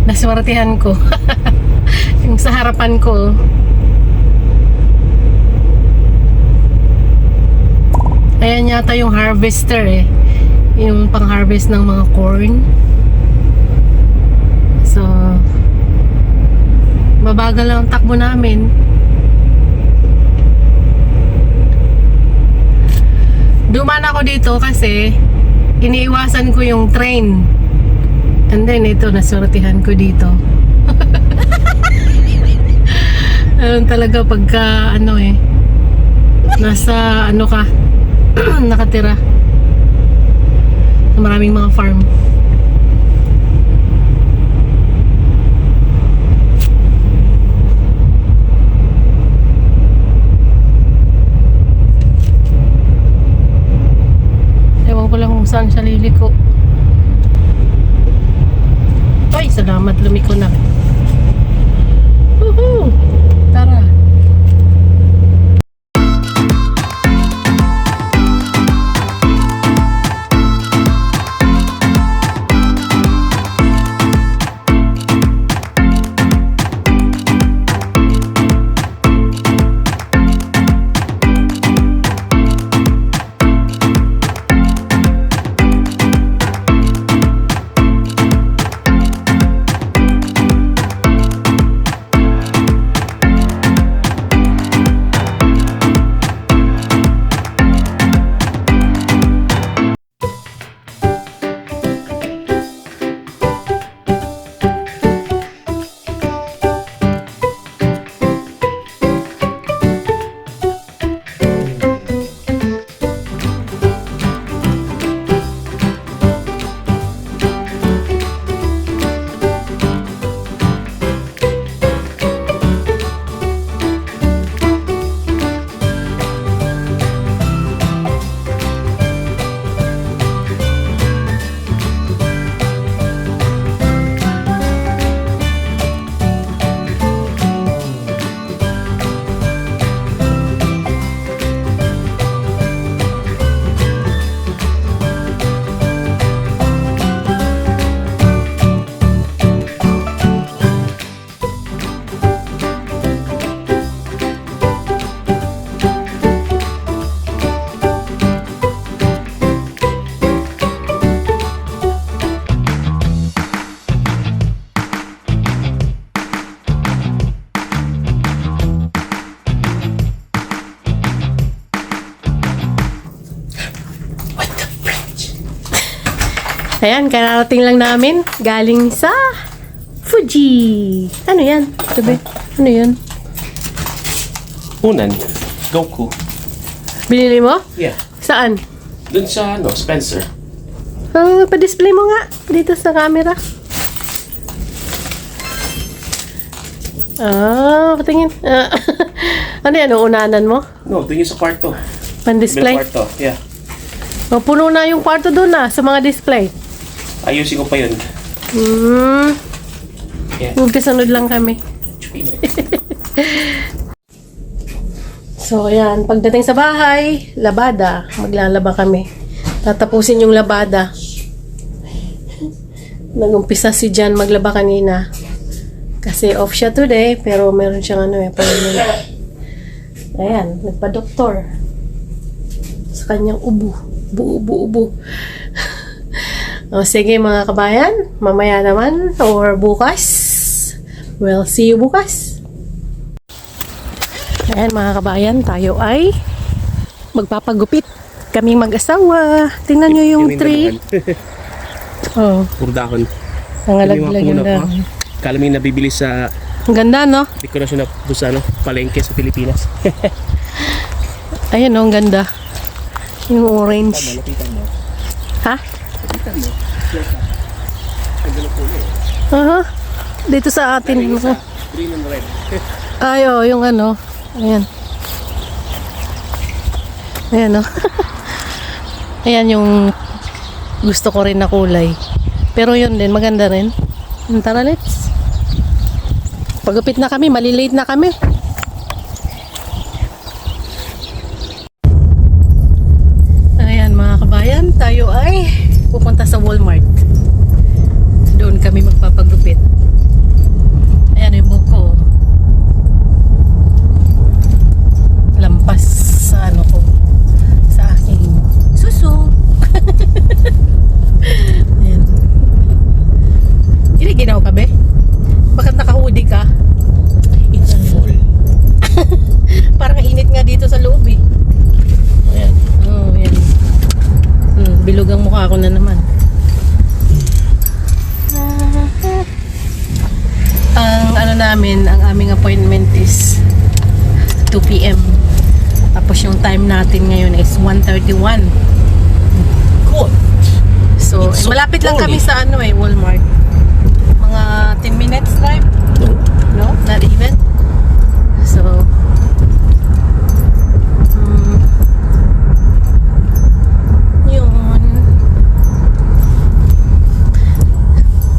Naswertihan ko. Yung sa harapan ko. Ayan yata yung harvester eh. Yung pang-harvest ng mga corn. So, mabagal lang ang takbo namin. Dumaan ako dito kasi iniiwasan ko yung train. And then ito, nasortihan ko dito. Talaga pagka ano eh, nasa ano ka, nakatira. Maraming mga farm. Ewan ko lang kung saan siya liliko. Ay, salamat, lumiko na. Woohoo! Tara. Ayan, kararating lang namin. Galing sa Fuji. Ano yan? Sabi, ano yan? Unan, Goku. Binili mo? Yeah. Saan? Dun sa, Spencer. Pa-display mo nga dito sa camera. Patingin. Ano yan? Uunanan mo? No, dun yung sa kwarto. Pan-display? Kwarto, yeah. Puno na yung kwarto doon sa mga display. Ayusin ko pa yun. Yeah. Magkasunod lang kami. So, ayan. Pagdating sa bahay, labada. Maglalaba kami. Tatapusin yung labada. Nag-umpisa si Jan maglaba kanina. Kasi off siya today, pero meron siyang appointment. Ayan, nagpa-doktor. Sa kanyang ubo. Ubo. O, sige mga kabayan, mamaya naman or bukas. We'll see you bukas. Ayan mga kabayan, tayo ay magpapagupit. Kaming mag-asawa. Tingnan nyo yung tree. Oh, Puro dahon. ang alaglagan na. Kala mo yung nabibili sa Ang ganda, no? dekorasyon na doon sa palengke sa Pilipinas. Ayan, no, ang ganda. Yung orange. Lapitan mo. Ha? Lapitan mo. Ang ganda po yun. Aha. Dito sa atin. Green and red. Ay, oh, yung ano. Ayan. Ayan, no? Ayan yung gusto ko rin na kulay. Pero yun din, maganda rin. Tara, let's. Pagupit na kami, malilate na kami. Ayan mga kabayan, tayo ay pupunta sa Walmart. Doon kami magpapagupit. Bakit naka-hoodie ka? It's full. Parang init nga dito sa loob eh. Ayan. Oh, yan. Bilog ang mukha ko na naman. Ang ano namin, ang aming appointment is 2 p.m. Tapos yung time natin ngayon is 1:31. Good. So, It's so malapit lang kami early. sa ano Walmart. Mga 10 minutes drive. No. No, not even. So, yun.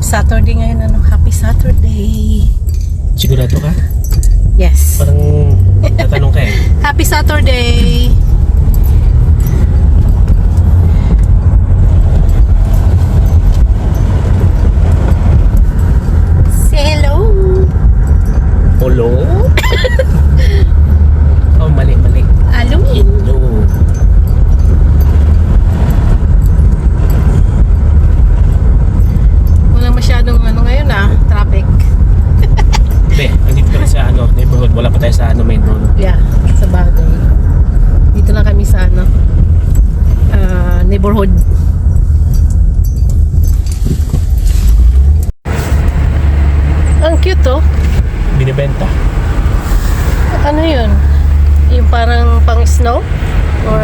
Saturday ngayon, ano? Happy Saturday. Sigurado ka? Yes. Parang tatanong ka eh. Happy Saturday. Say hello. Hello? Oh, mali. Hello. Hello. Wala masyadong ano ngayon traffic. Be, andito pa rin sa neighborhood. Wala pa tayo sa main road. Yeah, sa bagay. Dito lang kami sa neighborhood. Ang cute Binibenta. Ano yun? Yung parang pang snow? Or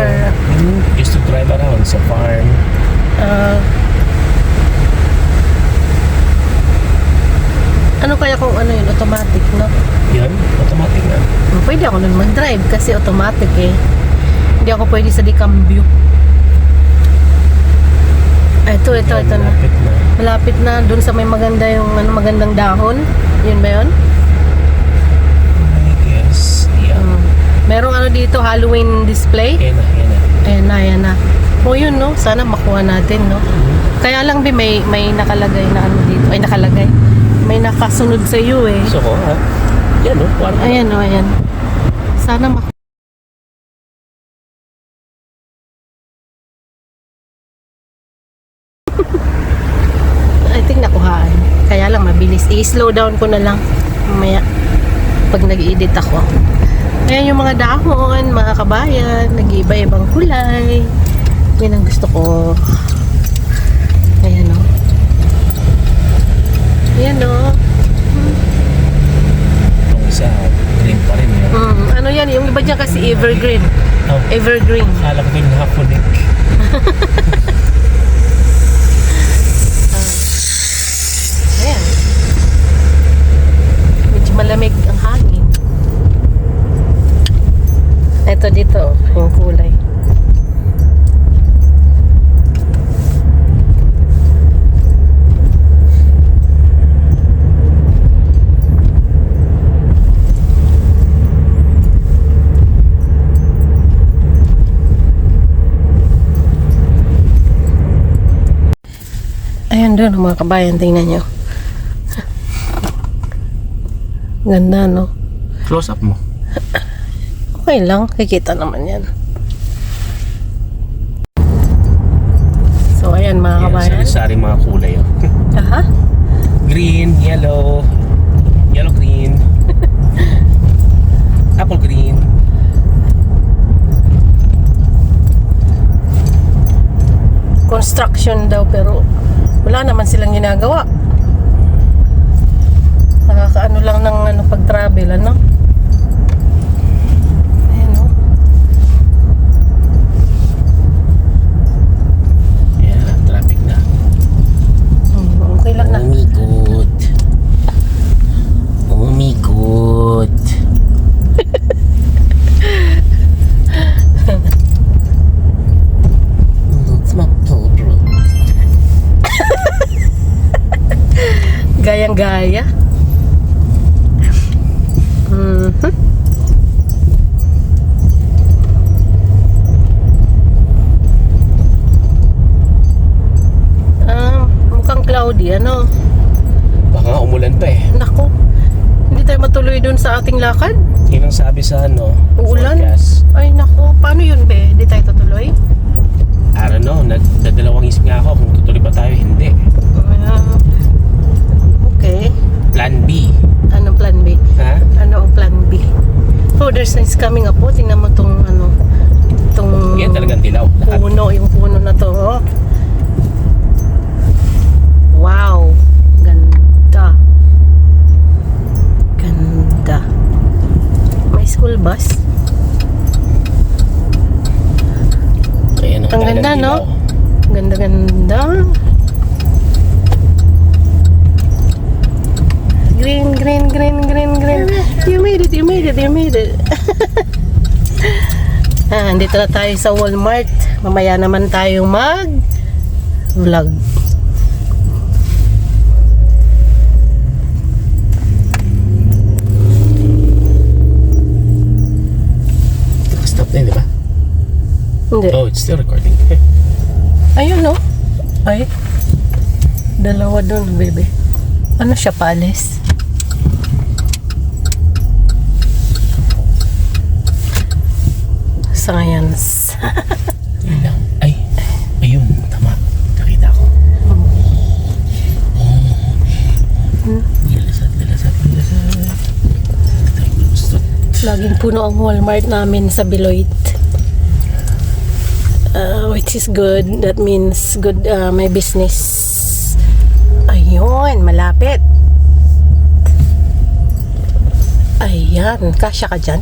Used to drive around sa farm. ano kaya kung ano yun? Automatic, no? Yan, automatic na. Pwede ako nun mag-drive kasi automatic eh. Hindi ako pwede sa decambio. Ito Yan, na. malapit na. Malapit na dun sa may maganda yung magandang dahon. Yun ba yun? I guess, yeah. Merong ano dito, Halloween display. Yan na. Ayan na. O yun, no? Sana makuha natin, no? Kaya lang may nakalagay na ano dito. Ay, nakalagay. May nakasunod sa iyo eh. So, ha? Yan, no? Parang Ayan. Sana makuha. I think nakuhaan. Kaya lang mabilis. I-slow down ko na lang mamaya pag nag-edit ako. Ayan yung mga dahon, mga kabayan, nag-iiba-ibang kulay. Yan ang gusto ko. Ayan o. Ayan o. Itong isa, green pa rin. Yan. Ano yan? Yung iba dyan kasi evergreen. Oh, Evergreen. akala ko yung hapunik. Ayan. Medyo malamig ang hangin. Ito dito, yung kulay. Ayan doon mga kabayan, tingnan nyo. Ganda, no? Close up mo. Okay lang, kikita naman yan. So, ayan mga kabayan. Sari-sari mga kulay. Oh. Aha. Green, yellow, yellow green, apple green. Construction daw pero wala naman silang ginagawa. Nakakaano lang ng pag-travel, ano? Ayan, oh. Yeah, traffic na. Okay lang na. Oh my God. Oh my God. That's my problem. Gayang-gaya. Mukhang cloudy, ano? Baka nga umulan pa eh. Nako, hindi tayo matuloy dun sa ating lakad. Yun ang sabi sa Uulan? forecast. Ay nako, paano yun be? Hindi tayo tutuloy? I don't know, nagdadalawang isip nga ako kung tutuloy ba tayo, hindi. Okay. Plan B. Oh, there's is coming up po. Tingnan mo tong ano, tong Yan talagang dilaw. Lahat. puno, yung puno na to. Oh. Wow. Ganda. Ganda. May school bus. Ayan, Ang ganda, talagang no? dilaw. Ganda-ganda. Green, green, green, green, green. You made it, you made it, you made it. Andito na tayo sa Walmart. Mamaya naman tayo mag-vlog. Stop na yun, di ba? Hindi. Oh, it's still recording. Ayun, no? Ay. Dalawa doon, baby. Ano siya, palace? Science. Yun lang. Ay, ayun, tama. Nakita ko. Lilasat, lilasat, lilasat. Tayo gusto. Laging puno ang Walmart namin sa Beloit. Which is good. That means good, may business. Ayun, malapit. Ayan, kasya ka dyan?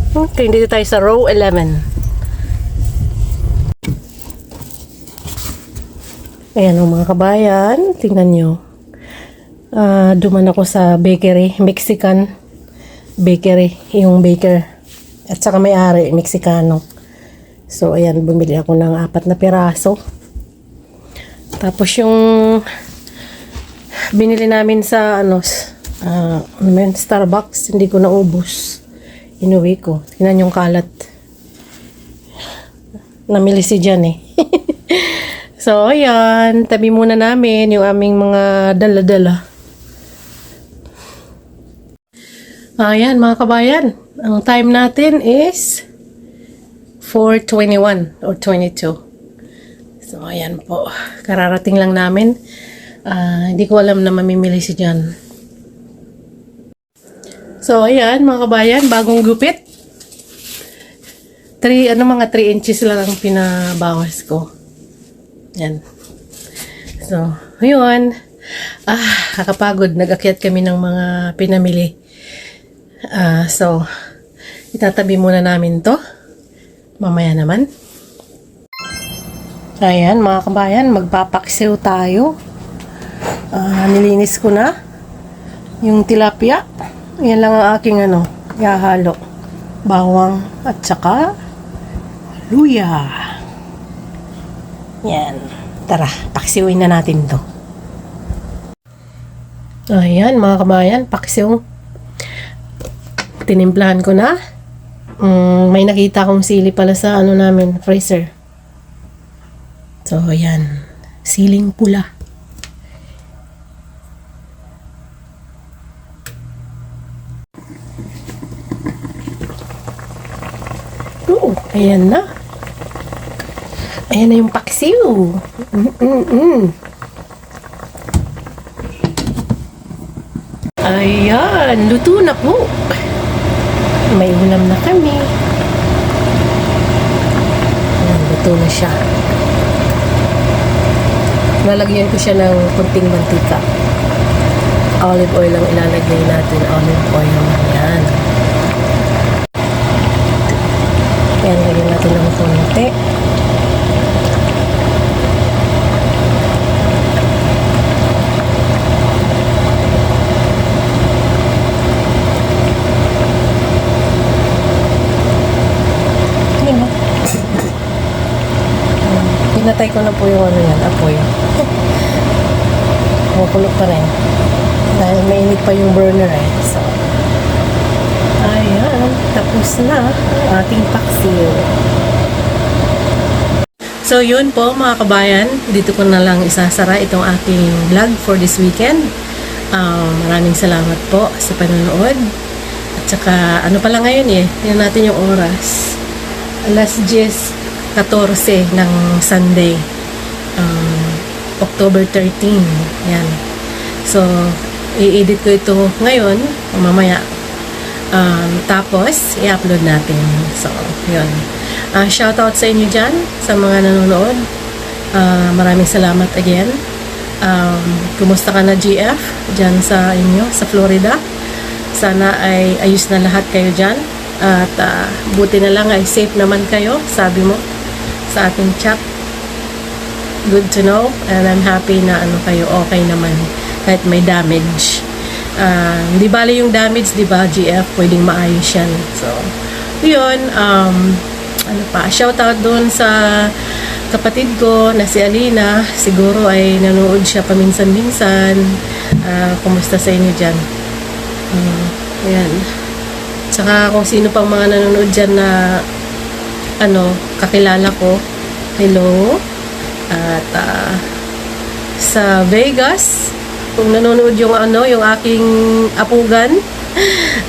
Okay, dito tayo sa row 11. Ayan o mga kabayan, tingnan nyo. Duman ako sa bakery, Mexican bakery, yung baker. At saka may-ari, Mexicano. So, ayan, bumili ako ng 4 na piraso. Tapos yung binili namin sa Starbucks, hindi ko naubos. Inuwi ko. Tingnan yung kalat. Namili si Jan eh. So, ayan. Tabi muna namin yung aming mga dala-dala. Ayan, mga kabayan. Ang time natin is 4:21 or 22. So, ayan po. Kararating lang namin. Hindi ko alam na mamimili si Jan. So, ayan, mga kabayan. Bagong gupit. Mga 3 inches lang ang pinabawas ko. Yan. So, ayun. Kakapagod. Nag-akyat kami ng mga pinamili. So, itatabi muna namin to. Mamaya naman. Ayan, mga kabayan, magpapaksiw tayo. Nilinis ko na yung tilapia. Yan lang ang aking ihahalo. Bawang at saka luya. Yan. Tara, paksiwin na natin to. Ayan, mga kabayan, paksiw. Tinimplahan ko na. May nakita akong sili pala sa namin, freezer. So, ayan. Siling pula. Oh, ayan na. Ayan na yung paksiw. Ayan, luto na po. May ulam na kami. Ayan, luto na siya. Lalagyan ko siya ng kunting mantika. Olive oil ang ilalagay natin. Olive oil. Ayan. Ayan, lagyan natin ng konti. Pinatay ko na po yung apoy. Makulog pa rin. Dahil mainit pa yung burner eh. So, ayan. Tapos na ang ating paksiw. So, yun po mga kabayan. Dito ko na lang isasara itong aking vlog for this weekend. Maraming salamat po sa panonood. At saka, pala ngayon eh. Tingnan natin yung oras. Alas 10:14 ng Sunday. October 13. Yan. So, i-edit ko ito ngayon mamaya. Tapos, i-upload natin. So, yun. Shoutout sa inyo dyan, sa mga nanonood. Maraming salamat again. Kumusta ka na, GF? Dyan sa inyo, sa Florida. Sana ay ayos na lahat kayo dyan. At buti na lang ay safe naman kayo, sabi mo sa ating chat. Good to know. And I'm happy na kayo okay naman kahit may damage. Di bali yung damage, di ba, GF, pwedeng maayos yan. So, yun, shoutout doon sa kapatid ko na si Alina. Siguro ay nanood siya paminsan-minsan. Kumusta sa inyo dyan? Ayan. Tsaka kung sino pang mga nanonood dyan na kakilala ko, hello. At sa Vegas, kung nanonood yung yung aking apugan,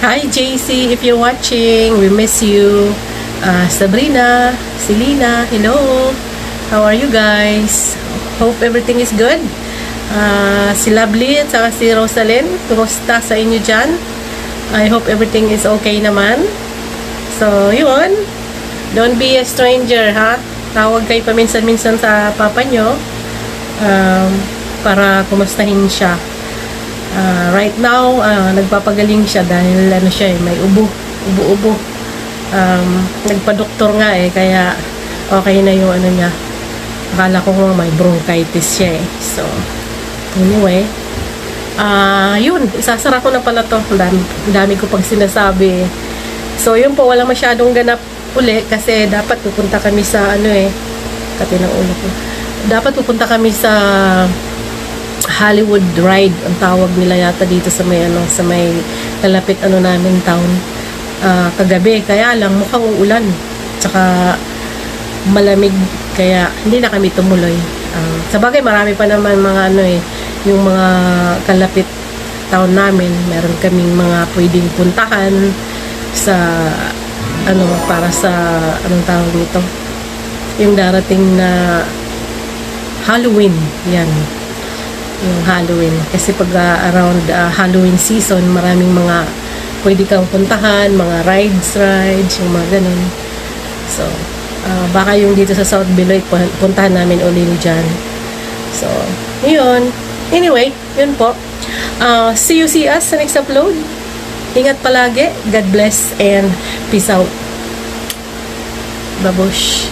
hi JC, if you're watching, we miss you. Sabrina, Selena, hello. How are you guys? Hope everything is good. Si Lovely at saka si Rosalind, kumusta sa inyo dyan? I hope everything is okay naman. So, yun. Don't be a stranger, ha? Tawag kayo paminsan-minsan sa papa nyo para kumustahin siya. Right now, nagpapagaling siya dahil siya may ubo. Nagpa-doktor nga kaya okay na yung niya. Akala ko nga may bronchitis siya So, anyway, yun, isasara ko na pala to. Dami ko pag sinasabi. So, yun po, wala masyadong ganap uli kasi dapat pupunta kami sa kati ng ulo ko. Dapat pupunta kami sa Hollywood ride, ang tawag nila yata dito sa may sa may kalapit namin town. Kagabi, kaya lang mukhang uulan. Tsaka malamig, kaya hindi na kami tumuloy. Sa bagay, marami pa naman mga yung mga kalapit town namin. Meron kaming mga pwedeng puntahan sa para sa anong tawag nito, yung darating na Halloween. Yan, yung Halloween kasi pag around Halloween season, maraming mga pwede kang puntahan, mga rides, yung mga ganun. So, baka yung dito sa South Beloit, puntahan namin uli dyan. So, yun. Anyway, yun po. See us sa next upload. Ingat palagi. God bless and peace out. Babush.